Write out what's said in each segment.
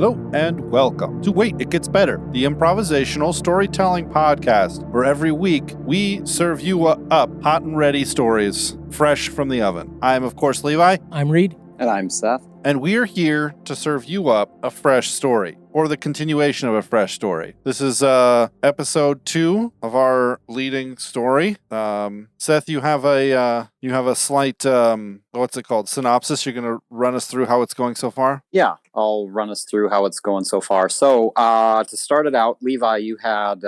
Hello and welcome to Wait, It Gets Better, the improvisational storytelling podcast, where every week we serve you up hot and ready stories fresh from the oven. I am, of course, Levi. I'm Reed. And I'm Seth. And we are here to serve you up a fresh story, or the continuation of a fresh story. This is episode 2 of our leading story. Seth, you have a slight what's it called? Synopsis. You're going to run us through how it's going so far? Yeah, I'll run us through how it's going so far. So to start it out, Levi, you had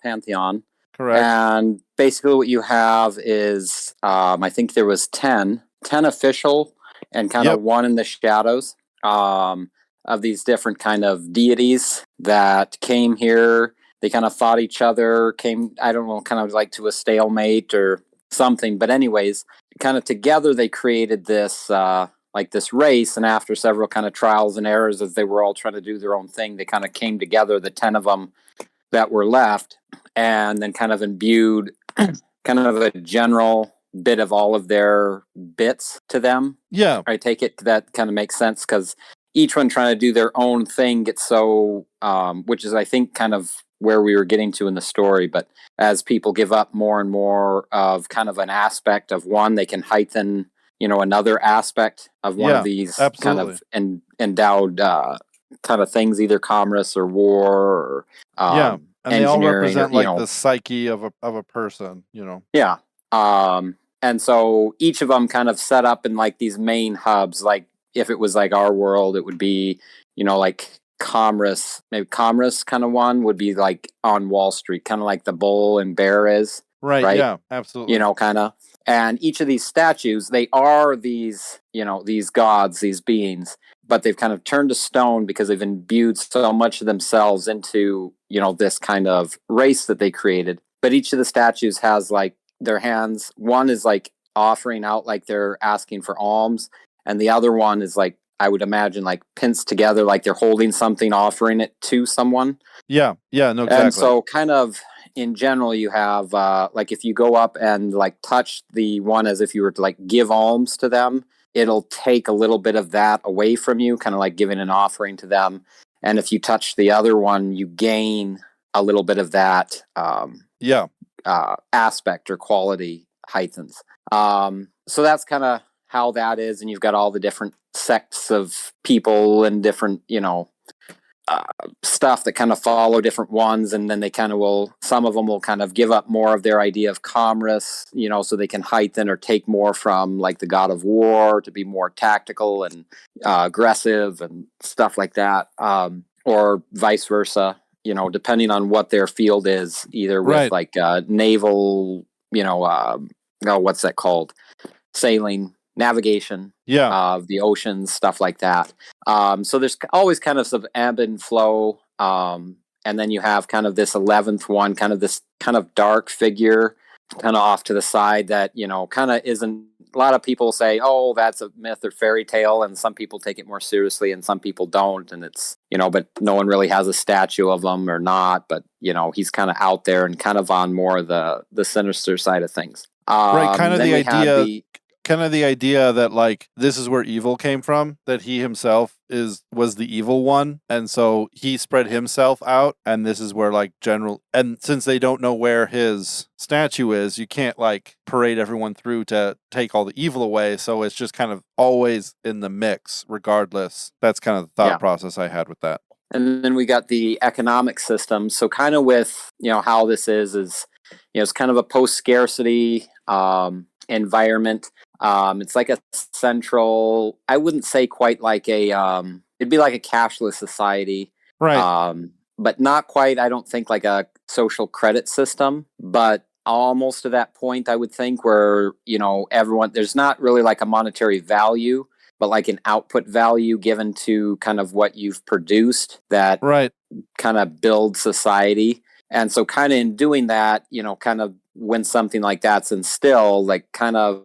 Pantheon. Correct. And basically what you have is, I think there was 10 official and kind of one in the shadows of these different kind of deities that came here. They kind of fought each other, kind of like to a stalemate or something. But anyways, kind of together they created this this race, and after several kind of trials and errors as they were all trying to do their own thing, they kind of came together, the 10 of them that were left, and then kind of imbued kind of a general bit of all of their bits to them. Yeah. I take it that kind of makes sense, because each one trying to do their own thing gets so, which is I think kind of where we were getting to in the story. But as people give up more and more of kind of an aspect of one, they can heighten, another aspect of one of these absolutely. kind of endowed kind of things, either commerce or war or and they all represent or, the psyche of a person, Yeah. And so each of them kind of set up in like these main hubs. Like if it was like our world, it would be, like commerce, maybe commerce kind of one would be like on Wall Street, kind of like the bull and bear is. Right. Yeah, absolutely. Kind of. And each of these statues, they are these, these gods, these beings, but they've kind of turned to stone because they've imbued so much of themselves into, this kind of race that they created. But each of the statues has like their hands. One is like offering out, like they're asking for alms. And the other one is like, I would imagine, like pinced together, like they're holding something, offering it to someone. Yeah. No, exactly. And so kind of in general, you have like if you go up and like touch the one as if you were to like give alms to them, it'll take a little bit of that away from you, kind of like giving an offering to them. And if you touch the other one, you gain a little bit of that aspect or quality heightens. So that's kind of how that is. And you've got all the different sects of people and different, stuff that kind of follow different ones. And then they kind of some of them will kind of give up more of their idea of commerce, so they can heighten or take more from like the god of war to be more tactical and aggressive and stuff like that. Or vice versa, depending on what their field is, either with like naval, what's that called? Sailing, navigation of the oceans, stuff like that. So there's always kind of some ebb and flow. And then you have kind of this 11th one, kind of this kind of dark figure kind of off to the side that, kind of isn't. A lot of people say, oh, that's a myth or fairy tale. And some people take it more seriously and some people don't. And it's, but no one really has a statue of him or not. But, he's kind of out there and kind of on more the sinister side of things. Right. Kind of the idea that like this is where evil came from, that he himself was the evil one, and so he spread himself out, and this is where like and since they don't know where his statue is, you can't like parade everyone through to take all the evil away, so it's just kind of always in the mix regardless. That's kind of the thought process I had with that. And then we got the economic system. So kind of with how this is it's kind of a post-scarcity environment. It's like a central, I wouldn't say quite like it'd be like a cashless society. Right. But not quite, I don't think like a social credit system, but almost to that point, I would think, where, everyone, there's not really like a monetary value, but like an output value given to kind of what you've produced that kind of builds society. And so kind of in doing that, kind of when something like that's instilled, like kind of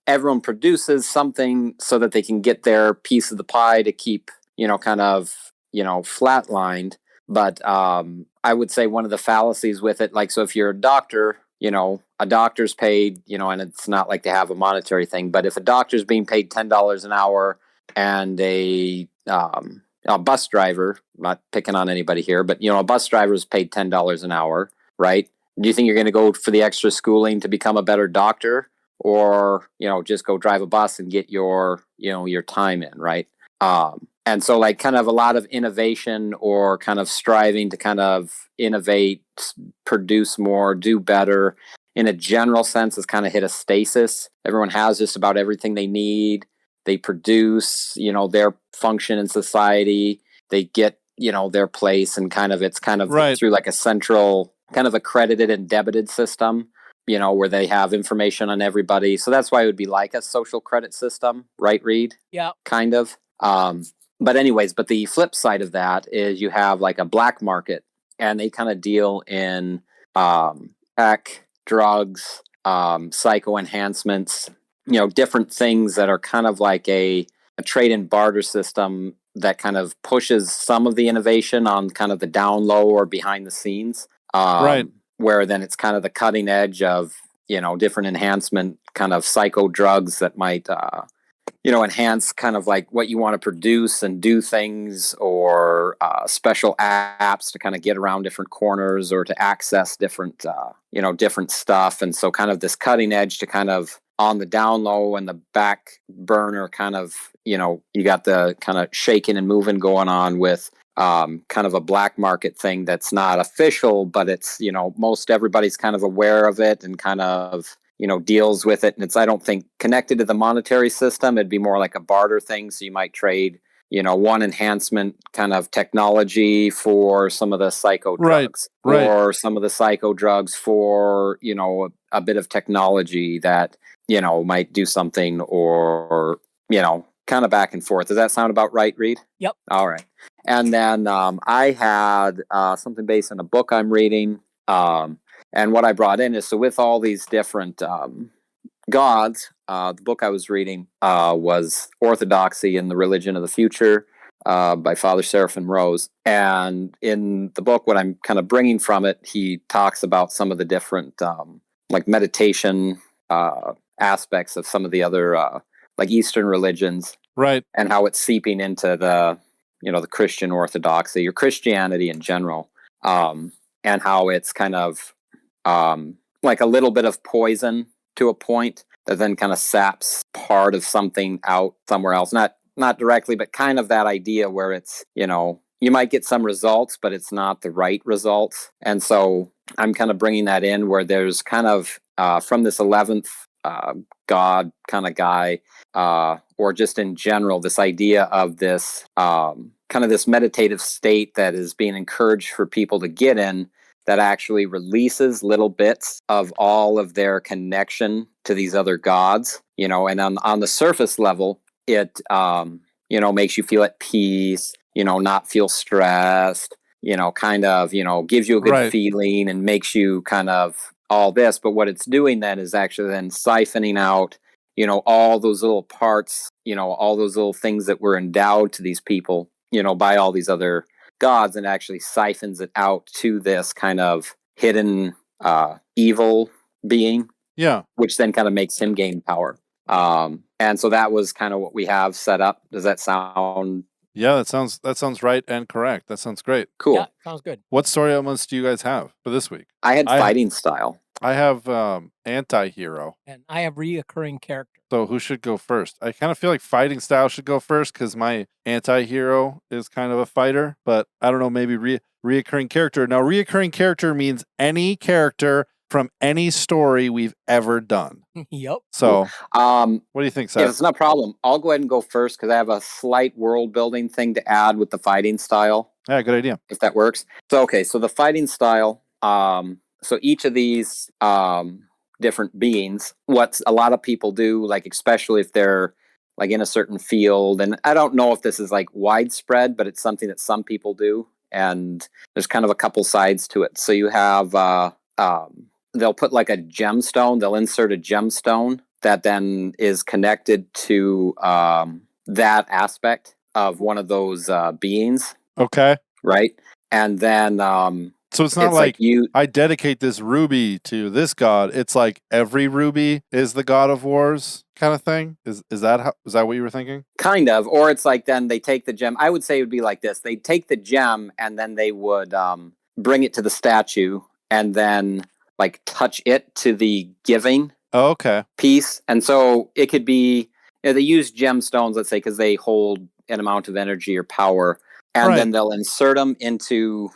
everyone produces something so that they can get their piece of the pie to keep, kind of, flatlined. But I would say one of the fallacies with it, like, so if you're a doctor, a doctor's paid, and it's not like they have a monetary thing, but if a doctor's being paid $10 an hour and a a bus driver, not picking on anybody here, but a bus driver is paid $10 an hour, right? Do you think you're going to go for the extra schooling to become a better doctor, or just go drive a bus and get your time in, right? And so like kind of a lot of innovation, or kind of striving to kind of innovate, produce more, do better in a general sense has kind of hit a stasis. Everyone has just about everything they need. They produce, their function in society. They get, their place, and it's kind of right. through like a central kind of accredited and debited system, where they have information on everybody. So that's why it would be like a social credit system, right, Reed? Yeah. Kind of. But the flip side of that is you have like a black market, and they kind of deal in tech, drugs, psycho enhancements, different things that are kind of like a trade and barter system that kind of pushes some of the innovation on kind of the down low or behind the scenes. Right. Where then it's kind of the cutting edge of, different enhancement kind of psycho drugs that might, enhance kind of like what you want to produce and do things, or special apps to kind of get around different corners, or to access different, different stuff. And so kind of this cutting edge to kind of on the down low and the back burner kind of, you got the kind of shaking and moving going on with kind of a black market thing that's not official, but it's, most everybody's kind of aware of it and kind of, deals with it. And it's, I don't think, connected to the monetary system. It'd be more like a barter thing. So you might trade, one enhancement kind of technology for some of the psycho drugs, or some of the psycho drugs for, a bit of technology that, might do something, or, kind of back and forth. Does that sound about right, Reed? Yep. All right. And then I had something based on a book I'm reading. And what I brought in is, so with all these different gods, the book I was reading was Orthodoxy and the Religion of the Future by Father Seraphim Rose. And in the book, what I'm kind of bringing from it, he talks about some of the different like meditation aspects of some of the other like Eastern religions, right? And how it's seeping into the the Christian Orthodoxy or Christianity in general, and how it's kind of like a little bit of poison to a point that then kind of saps part of something out somewhere else. Not directly, but kind of that idea where it's, you might get some results, but it's not the right results. And so I'm kind of bringing that in, where there's kind of from this 11th God kind of guy, or just in general, this idea of this kind of this meditative state that is being encouraged for people to get in, that actually releases little bits of all of their connection to these other gods, and on the surface level, it, makes you feel at peace, not feel stressed, kind of, gives you a good feeling and makes you kind of all this. But what it's doing then is actually then siphoning out, all those little parts, all those little things that were endowed to these people, by all these other gods, and actually siphons it out to this kind of hidden evil being, which then kind of makes him gain power. And so that was kind of what we have set up. Does that sound? Yeah, that sounds right and correct. That sounds great. Cool. Yeah, sounds good. What story elements do you guys have for this week? I had fighting style. I have anti-hero. And I have reoccurring character. So who should go first? I kind of feel like fighting style should go first because my anti-hero is kind of a fighter, but I don't know, maybe reoccurring character. Now, reoccurring character means any character from any story we've ever done. Yep. So, what do you think, Seth? Yeah, it's no problem. I'll go ahead and go first because I have a slight world building thing to add with the fighting style. Yeah, good idea. If that works. So, okay, so the fighting style, so each of these different beings, what a lot of people do, like especially if they're like in a certain field, and I don't know if this is like widespread, but it's something that some people do, and there's kind of a couple sides to it. So you have they'll put like a gemstone, they'll insert a gemstone that then is connected to that aspect of one of those beings. Okay. Right. And then So it's not It's like you. I dedicate this ruby to this god. It's like every ruby is the god of wars kind of thing. Is that what you were thinking? Kind of, or it's like then they take the gem. I would say it would be like this: they'd take the gem and then they would bring it to the statue and then like touch it to the giving piece. And so it could be they use gemstones, let's say, because they hold an amount of energy or power, and then they'll insert them into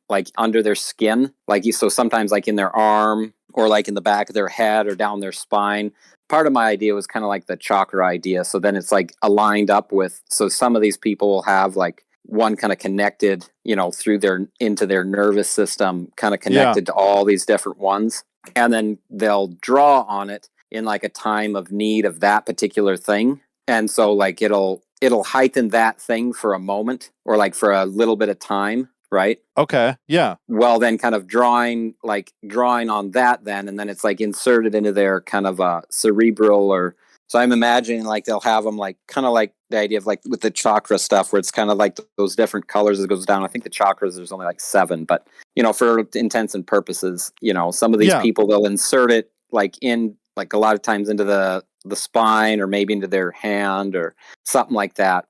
like under their skin, so sometimes like in their arm or like in the back of their head or down their spine. Part of my idea was kind of like the chakra idea. So then it's like aligned up with, so some of these people will have like one kind of connected, through into their nervous system, kind of connected to all these different ones. And then they'll draw on it in like a time of need of that particular thing. And so like it'll heighten that thing for a moment or like for a little bit of time. Right. Okay. Yeah. Well, then kind of drawing on that then, and then it's like inserted into their kind of cerebral so I'm imagining like they'll have them like kind of like the idea of like with the chakra stuff where it's kind of like those different colors as it goes down. I think the chakras, there's only like 7, but for intents and purposes, some of these people, they'll insert it like in like a lot of times into the spine or maybe into their hand or something like that.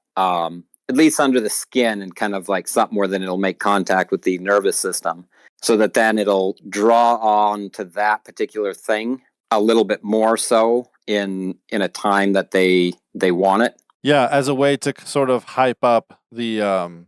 At least under the skin and kind of like something where then it'll make contact with the nervous system so that then it'll draw on to that particular thing a little bit more so in a time that they want it. Yeah, as a way to sort of hype up the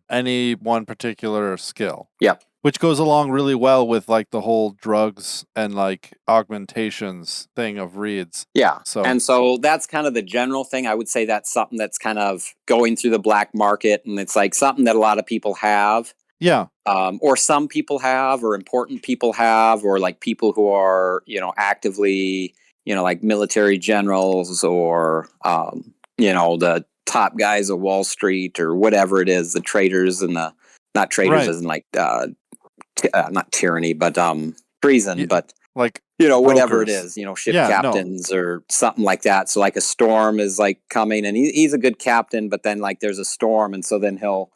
any one particular skill. Yep. Which goes along really well with like the whole drugs and like augmentations thing of reeds. Yeah. And so that's kind of the general thing. I would say that's something that's kind of going through the black market, and it's like something that a lot of people have. Yeah. Or some people have, or important people have, or like people who are, actively, like military generals or, the top guys of Wall Street or whatever it is, the traders and not traders as in like, not tyranny, but treason, but like whatever it is, ship captains or something like that. So like a storm is like coming, and he's a good captain, but then like there's a storm, and so then he'll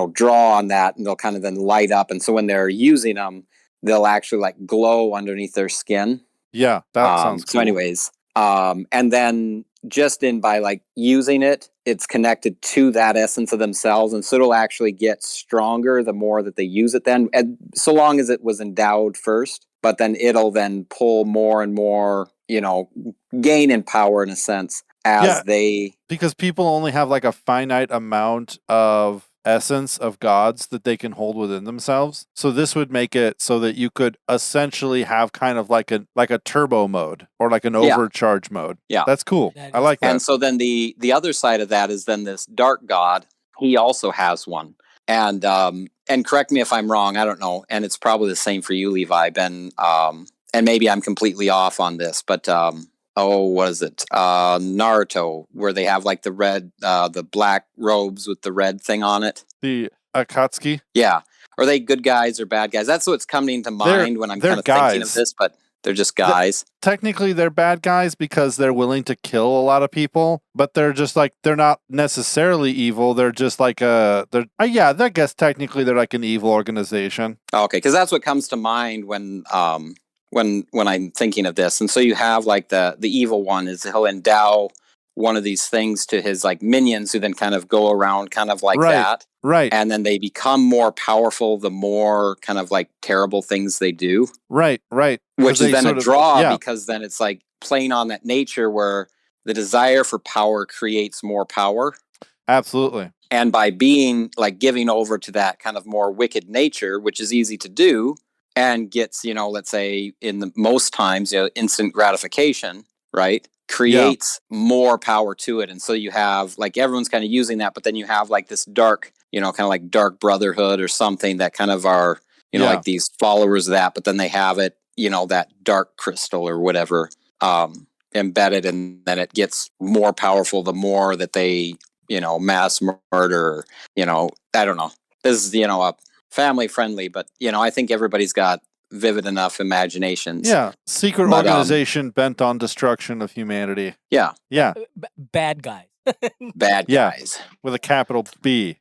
draw on that, and they'll kind of then light up, and so when they're using them, they'll actually like glow underneath their skin. Yeah, that sounds cool. So anyways, and then just by like using it, it's connected to that essence of themselves, and so it'll actually get stronger the more that they use it then, and so long as it was endowed first, but then it'll then pull more and more, gain in power in a sense as because people only have like a finite amount of essence of gods that they can hold within themselves. So this would make it so that you could essentially have kind of like a turbo mode or like an overcharge mode. Yeah. That's cool. I like that. And so then the other side of that is then this dark god. He also has one. And correct me if I'm wrong, I don't know. And it's probably the same for you, Levi, Ben. And maybe I'm completely off on this, but what is it? Naruto, where they have like the red, the black robes with the red thing on it. The Akatsuki? Yeah. Are they good guys or bad guys? That's what's coming to mind when I'm kind of thinking of this, but they're just guys. Technically, they're bad guys because they're willing to kill a lot of people, but they're just like, they're not necessarily evil. They're just like I guess technically they're like an evil organization. Okay, because that's what comes to mind when I'm thinking of this. And so you have like the evil one is he'll endow one of these things to his like minions who then kind of go around kind of like that. Right. And then they become more powerful the more kind of like terrible things they do. Right. Which is then a draw because then it's like playing on that nature where the desire for power creates more power. Absolutely. And by being like giving over to that kind of more wicked nature, which is easy to do, and gets, let's say in the most times, instant gratification, right? Creates more power to it. And so you have like, everyone's kind of using that, but then you have like this dark, kind of like dark brotherhood or something that kind of are, like these followers of that, but then they have it, that dark crystal or whatever, embedded, and then it gets more powerful the more that they, mass murder, I don't know. This is, a family friendly, but I think everybody's got vivid enough imaginations. Yeah, secret organization bent on destruction of humanity. Yeah. Bad guys. Bad guys with a capital B.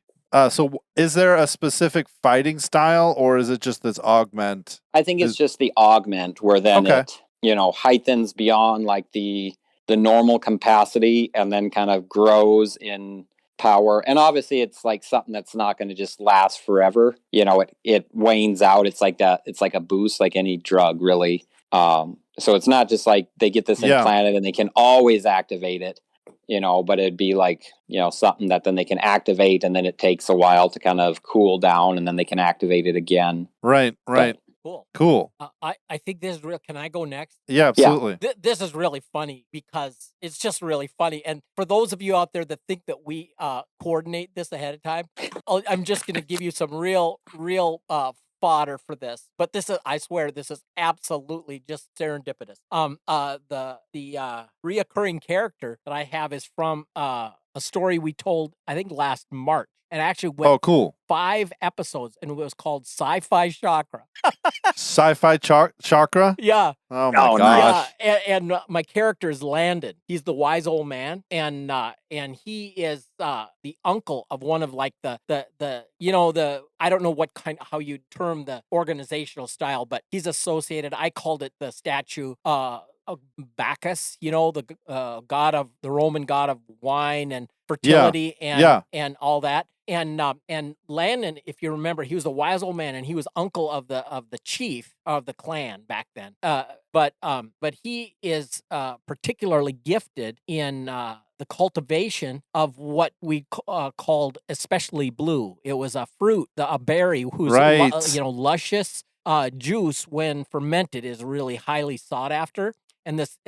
So is there a specific fighting style, or is it just this augment? I think it's just the augment where then Okay. it, heightens beyond like the normal capacity and then kind of grows in power. And obviously it's like something that's not going to just last forever. It wanes out. It's like a boost, like any drug, really. So it's not just like they get this implanted and they can always activate it, but it'd be like, something that then they can activate and then it takes a while to kind of cool down and then they can activate it again. Right. Cool. I think this is real. Can I go next? Yeah, absolutely. This is really funny because it's just really funny. And for those of you out there that think that we coordinate this ahead of time, I'm just going to give you some real fodder for this. But I swear, this is absolutely just serendipitous. The reoccurring character that I have is from a story we told, I think, last March. And actually went cool. 5 episodes, and it was called Sci-Fi Chakra. Sci-Fi Chakra? Yeah. Oh my gosh. Yeah. And my character is Landon. He's the wise old man, and he is the uncle of one of like the I don't know what how you term the organizational style, but he's associated. I called it the statue Bacchus, the god of the Roman god of wine and fertility and all that. And Landon, if you remember, he was a wise old man, and he was uncle of the chief of the clan back then. But he is particularly gifted in the cultivation of what we called especially blue. It was a fruit, a berry whose luscious juice, when fermented, is really highly sought after. And this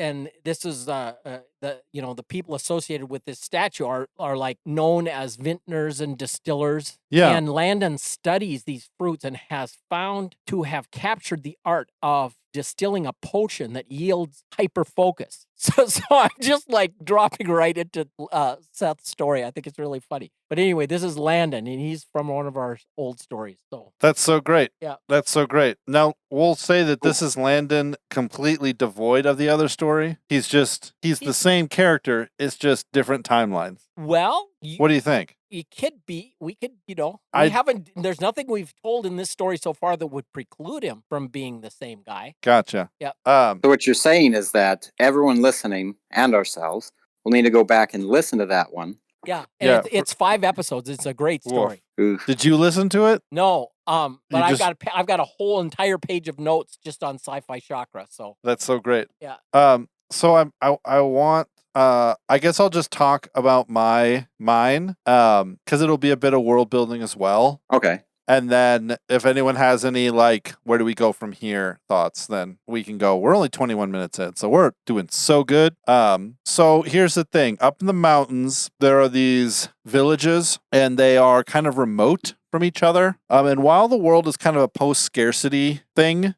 is the people associated with this statue are like known as vintners and distillers. Yeah. And Landon studies these fruits and has found to have captured the art of distilling a potion that yields hyper focus. So I'm just like dropping right into Seth's story. I think it's really funny. But anyway, this is Landon, and he's from one of our old stories. So that's so great. Yeah, that's so great. Now we'll say that this is Landon completely devoid of the other story. He's the same character. It's just different timelines. Well, what do you think? It could be. We could, haven't. There's nothing we've told in this story so far that would preclude him from being the same guy. Gotcha. Yeah. So what you're saying is that everyone listening and ourselves will need to go back and listen to that one. Yeah. And it's 5 episodes. It's a great story. Did you listen to it? No. But I've got a whole entire page of notes just on Sci-Fi Chakra. So that's so great. Yeah. So I want. I guess I'll just talk about mine, because it'll be a bit of world building as well. Okay. And then if anyone has any, like, where do we go from here thoughts, then we can go. We're only 21 minutes in, so we're doing so good. So here's the thing. Up in the mountains, there are these villages, and they are kind of remote from each other. And while the world is kind of a post-scarcity thing,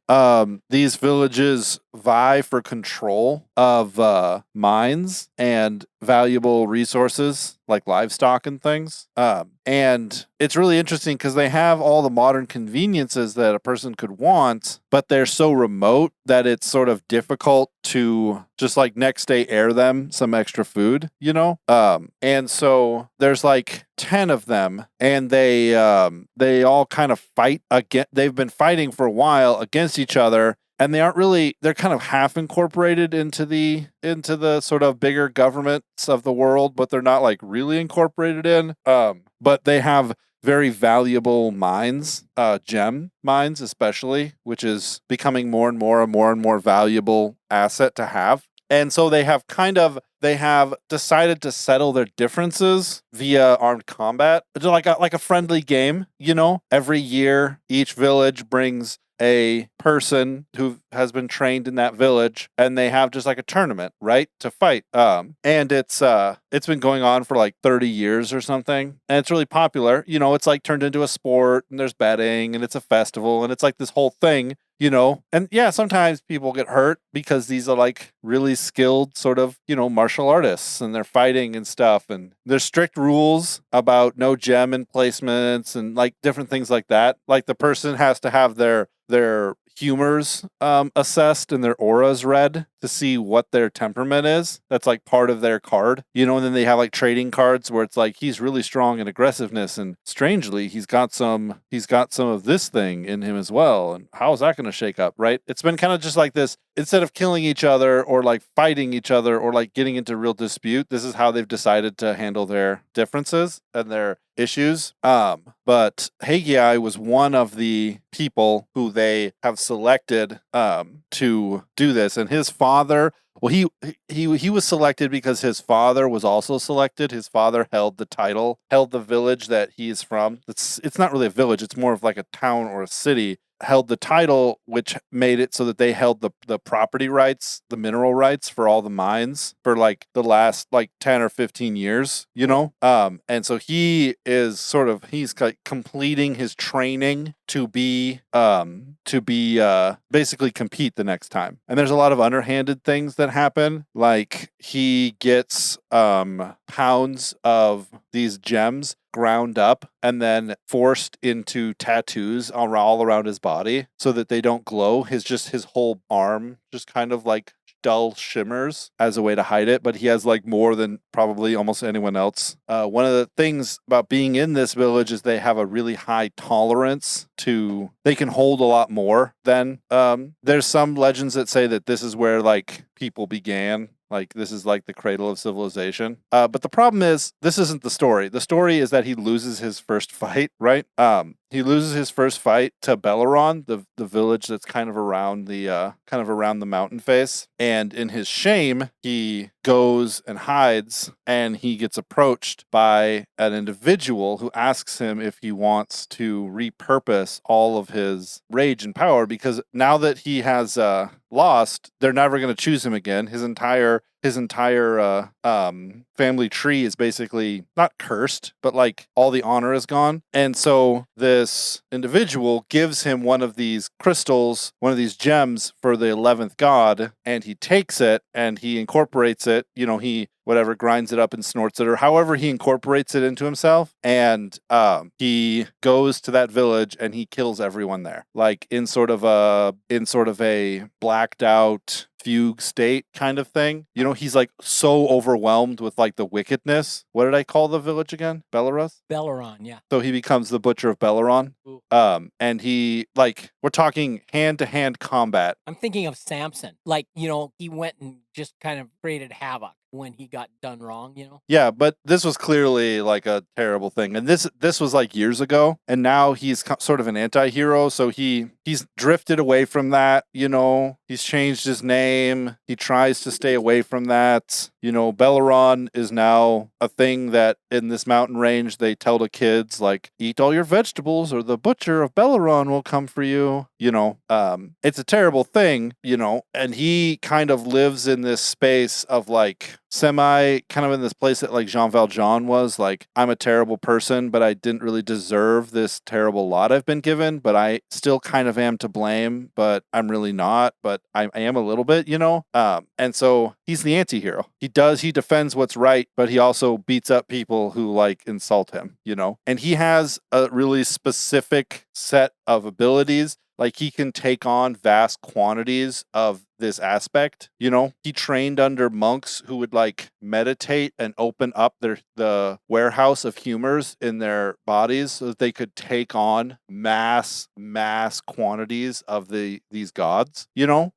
these villages vie for control of mines and valuable resources like livestock and things. And it's really interesting because they have all the modern conveniences that a person could want, but they're so remote that it's sort of difficult to just like next day air them some extra food, and so there's like 10 of them, and they all kind of fight again. They've been fighting for a while against each other, and they're kind of half incorporated into the sort of bigger governments of the world, but they're not like really incorporated in. But they have very valuable mines, gem mines especially, which is becoming more and more valuable asset to have. And so they have decided to settle their differences via armed combat, like a friendly game. Every year each village brings a person who has been trained in that village, and they have just like a tournament, right, to fight. And it's been going on for like 30 years or something, and it's really popular. It's like turned into a sport, and there's betting, and it's a festival, and it's like this whole thing. And yeah, sometimes people get hurt because these are like really skilled sort of, martial artists, and they're fighting and stuff. And there's strict rules about no gem emplacements and like different things like that. Like the person has to have their humors assessed and their auras read to see what their temperament is. That's like part of their card, you know, and then they have like trading cards where it's like he's really strong in aggressiveness, and strangely he's got some of this thing in him as well. And how is that going to shake up, right? It's been kind of just like this. Instead of killing each other or like fighting each other or like getting into real dispute, this is how they've decided to handle their differences and their issues. But Haggai was one of the people who they have selected to do this, and his father. Well, he was selected because his father was also selected. His father held the village that he's from. It's not really a village. It's more of like a town or a city. Held the title, which made it so that they held the property rights, the mineral rights for all the mines for like the last like 10 or 15 years, you know? And so he's completing his training to be basically compete the next time. And there's a lot of underhanded things that happen. Like he gets pounds of these gems ground up and then forced into tattoos all around his body so that they don't glow. His whole arm just kind of like dull shimmers as a way to hide it, but he has like more than probably almost anyone else. One of the things about being in this village is they have a really high tolerance to, they can hold a lot more than, there's some legends that say that this is where like people began. Like, this is like the cradle of civilization. But the problem is, this isn't the story. The story is that he loses his first fight, right? He loses his first fight to Belleron, the village that's kind of around the mountain face. And in his shame, he goes and hides, and he gets approached by an individual who asks him if he wants to repurpose all of his rage and power, because now that he has lost, they're never going to choose him again. His entire family tree is basically not cursed, but like all the honor is gone. And so this individual gives him one of these crystals, one of these gems for the 11th god, and he takes it and he incorporates it. You know, he grinds it up and snorts it, or however he incorporates it into himself. And he goes to that village and he kills everyone there, like in sort of a blacked out fugue state kind of thing. You know, he's like so overwhelmed with like the wickedness. What did I call the village again? Belarus? Belleron, yeah. So he becomes the butcher of Belleron. Ooh. And he, like, we're talking hand-to-hand combat. I'm thinking of Samson. Like, you know, he went and just kind of created havoc when he got done wrong, you know? Yeah, but this was clearly like a terrible thing. And this was like years ago, and now he's sort of an anti-hero, so he's drifted away from that, you know? He's changed his name. He tries to stay away from that. You know, Belleron is now a thing that in this mountain range they tell the kids, like, eat all your vegetables or the butcher of Belleron will come for you. You know, it's a terrible thing, you know, and he kind of lives in this space of like kind of in this place that like Jean Valjean was, like, I'm a terrible person, but I didn't really deserve this terrible lot I've been given, but I still kind of am to blame, but I'm really not, but I am a little bit, you know? And so he's the anti-hero. He defends what's right, but he also beats up people who like insult him, you know? And he has a really specific set of abilities. Like, he can take on vast quantities of this aspect. You know, he trained under monks who would like meditate and open up the warehouse of humors in their bodies so that they could take on mass quantities of these gods. You know,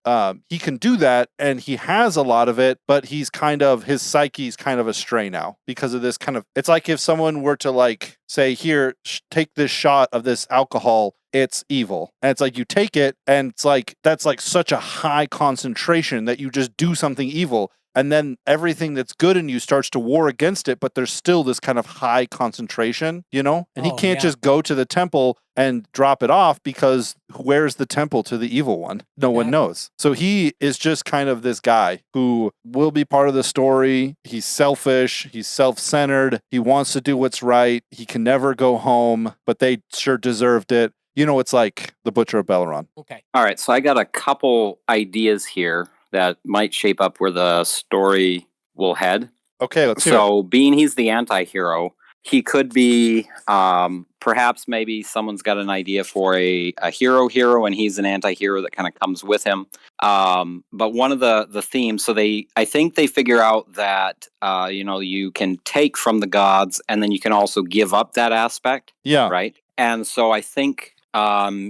he can do that, and he has a lot of it, but his psyche's kind of astray now because of this kind of. It's like if someone were to like say, here, take this shot of this alcohol, it's evil. And it's like you take it, and it's like that's like such a high concentration that you just do something evil. And then everything that's good in you starts to war against it, but there's still this kind of high concentration, you know? And he can't just go to the temple and drop it off, because where's the temple to the evil one? No one knows. So he is just kind of this guy who will be part of the story. He's selfish. He's self-centered. He wants to do what's right. He can never go home, but they sure deserved it. You know, it's like the Butcher of Belleron. Okay. All right. So I got a couple ideas here that might shape up where the story will head. Okay, let's hear it. So being he's the anti-hero, he could be perhaps maybe someone's got an idea for a hero and he's an anti-hero that kind of comes with him. But one of the themes, so I think they figure out that you can take from the gods and then you can also give up that aspect. Yeah. Right. And so I think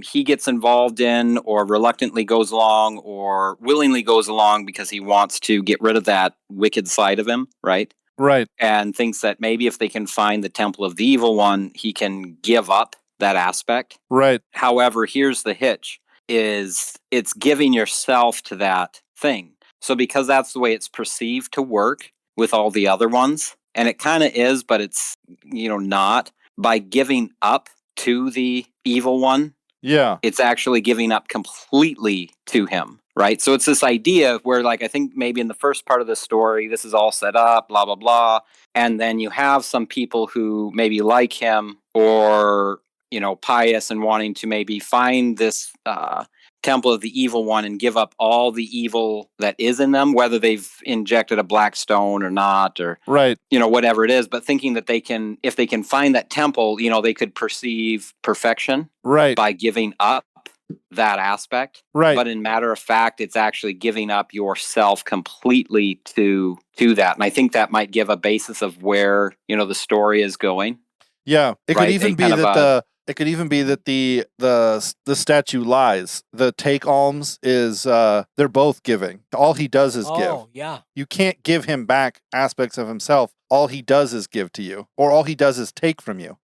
he gets involved in, or reluctantly goes along, or willingly goes along because he wants to get rid of that wicked side of him, right? Right. And thinks that maybe if they can find the temple of the evil one, he can give up that aspect. Right. However, here's the hitch, is it's giving yourself to that thing. So because that's the way it's perceived to work with all the other ones, and it kind of is, but it's, not, by giving up to the evil one, yeah, it's actually giving up completely to him, right? So it's this idea where, like, I think maybe in the first part of the story, this is all set up, blah, blah, blah. And then you have some people who maybe like him or, pious and wanting to maybe find this temple of the evil one and give up all the evil that is in them, whether they've injected a black stone or not, or right, whatever it is, but thinking that if they can find that temple, they could perceive perfection, right, by giving up that aspect. Right. But in matter of fact, it's actually giving up yourself completely to that. And I think that might give a basis of where, the story is going. Yeah. It Right? could even be that it could even be that the statue lies. The take alms is they're both giving. All he does is give. Oh, yeah. You can't give him back aspects of himself. All he does is give to you, or all he does is take from you.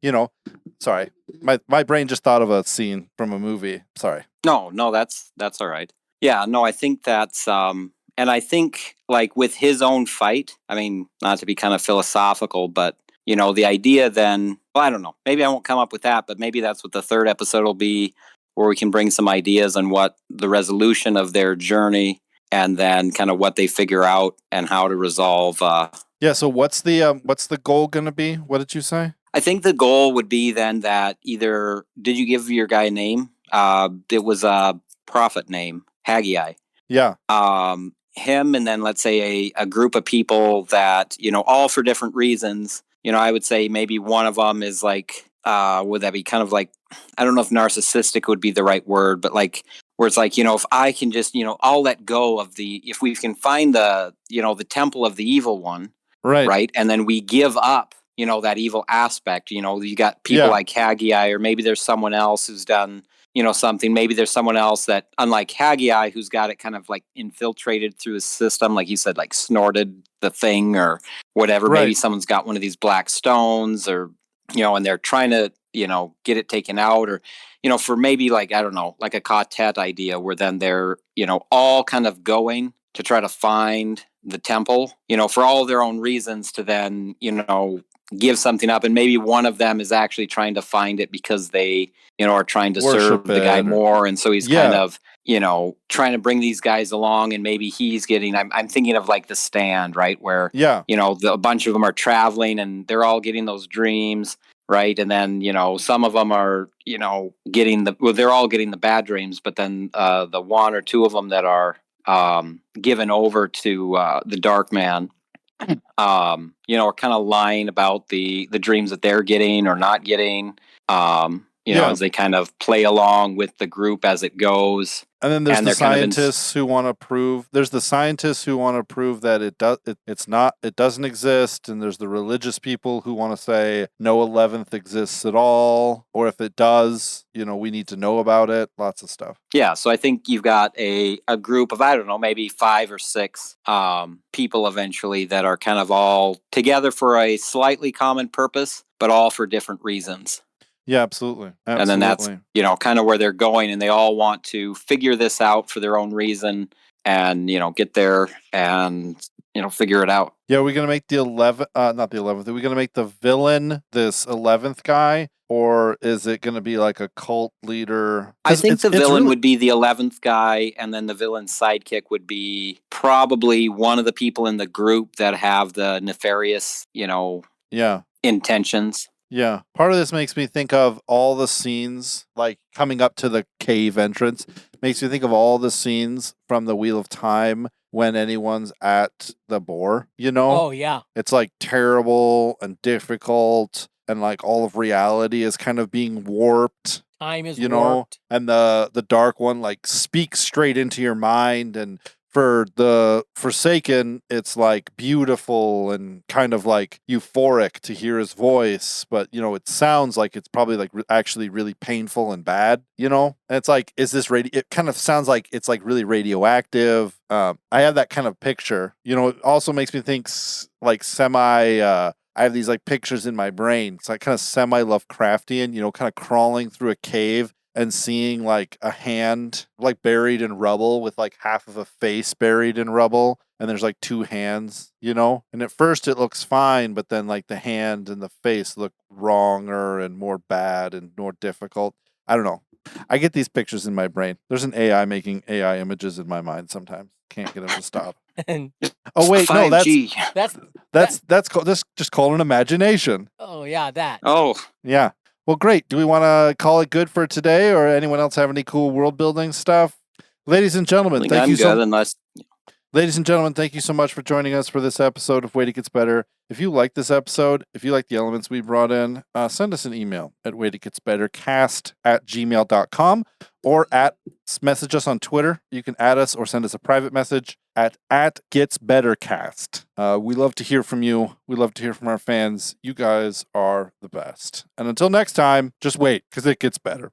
Sorry, my brain just thought of a scene from a movie. Sorry. No, that's all right. Yeah, no, I think that's and I think, like, with his own fight, I mean, not to be kind of philosophical, but the idea then, well, I don't know, maybe I won't come up with that, but maybe that's what the third episode will be, where we can bring some ideas on what the resolution of their journey, and then kind of what they figure out and how to resolve. Yeah. So what's the goal gonna be? What did you say? I think the goal would be then that either, did you give your guy a name? It was a prophet name, Haggai. Yeah. Him, and then let's say a group of people that, all for different reasons. I would say maybe one of them is like, would that be kind of like, I don't know if narcissistic would be the right word, but like, where it's like, if I can just, I'll let go of if we can find the temple of the evil one, right? And then we give up, that evil aspect. You got people like Haggai, or maybe there's someone else who's done, something. Maybe there's someone else that, unlike Haggai, who's got it kind of like infiltrated through his system, like you said, like snorted the thing or whatever. Right. Maybe someone's got one of these black stones, or, and they're trying to, get it taken out, or, for maybe, like, I don't know, like a quartet idea where then they're, all kind of going to try to find the temple, for all their own reasons, to then, give something up. And maybe one of them is actually trying to find it because they, are trying to serve the guy more. And so he's kind of, trying to bring these guys along, and maybe he's getting, I'm thinking of like The Stand, right? Where, a bunch of them are traveling and they're all getting those dreams. Right. And then, some of them are, they're all getting the bad dreams, but then the one or two of them that are given over to the dark man, are kind of lying about the dreams that they're getting or not getting, as they kind of play along with the group as it goes. And then there's the scientists who want to prove. There's the scientists who want to prove that it doesn't exist, and there's the religious people who want to say no 11th exists at all, or if it does, we need to know about it. Lots of stuff. Yeah, so I think you've got a group of, I don't know, maybe 5 or 6 people eventually that are kind of all together for a slightly common purpose, but all for different reasons. Yeah, absolutely. And then that's, kind of where they're going, and they all want to figure this out for their own reason and, get there and, figure it out. Yeah, we're going to make the 11th, not the 11th, are we going to make the villain this 11th guy, or is it going to be like a cult leader? I think the villain would be the 11th guy, and then the villain's sidekick would be probably one of the people in the group that have the nefarious, intentions. Yeah. Part of this makes me think of all the scenes, like coming up to the cave entrance, makes me think of all the scenes from the Wheel of Time when anyone's at the boar, Oh, yeah. It's like terrible and difficult, and like all of reality is kind of being warped. Time is you warped. know, and the dark one like speaks straight into your mind, and for the Forsaken, it's like beautiful and kind of like euphoric to hear his voice, but you know, it sounds like it's probably like actually really painful and bad, you know? And it's like, is this it kind of sounds like it's like really radioactive. I have that kind of picture, you know. It also makes me think like I have these like pictures in my brain. It's like kind of semi Lovecraftian, you know, kind of crawling through a cave and seeing like a hand like buried in rubble with like half of a face buried in rubble. And there's like two hands, you know, and at first it looks fine, but then like the hand and the face look wronger and more bad and more difficult. I don't know. I get these pictures in my brain. There's an AI making AI images in my mind sometimes. Can't get them to stop. And Oh wait, no, 5G. that's called this just call it imagination. oh yeah, that. Oh, Yeah. Well, great. Do we want to call it good for today, or anyone else have any cool world building stuff? Ladies and gentlemen, I think I'm good unless Ladies and gentlemen, thank you so much for joining us for this episode of Wait It Gets Better. If you like this episode, if you like the elements we brought in, send us an email at waititgetsbettercast@gmail.com or message us on Twitter. You can add us or send us a private message at @getsbettercast. We love to hear from you. We love to hear from our fans. You guys are the best. And until next time, just wait, because it gets better.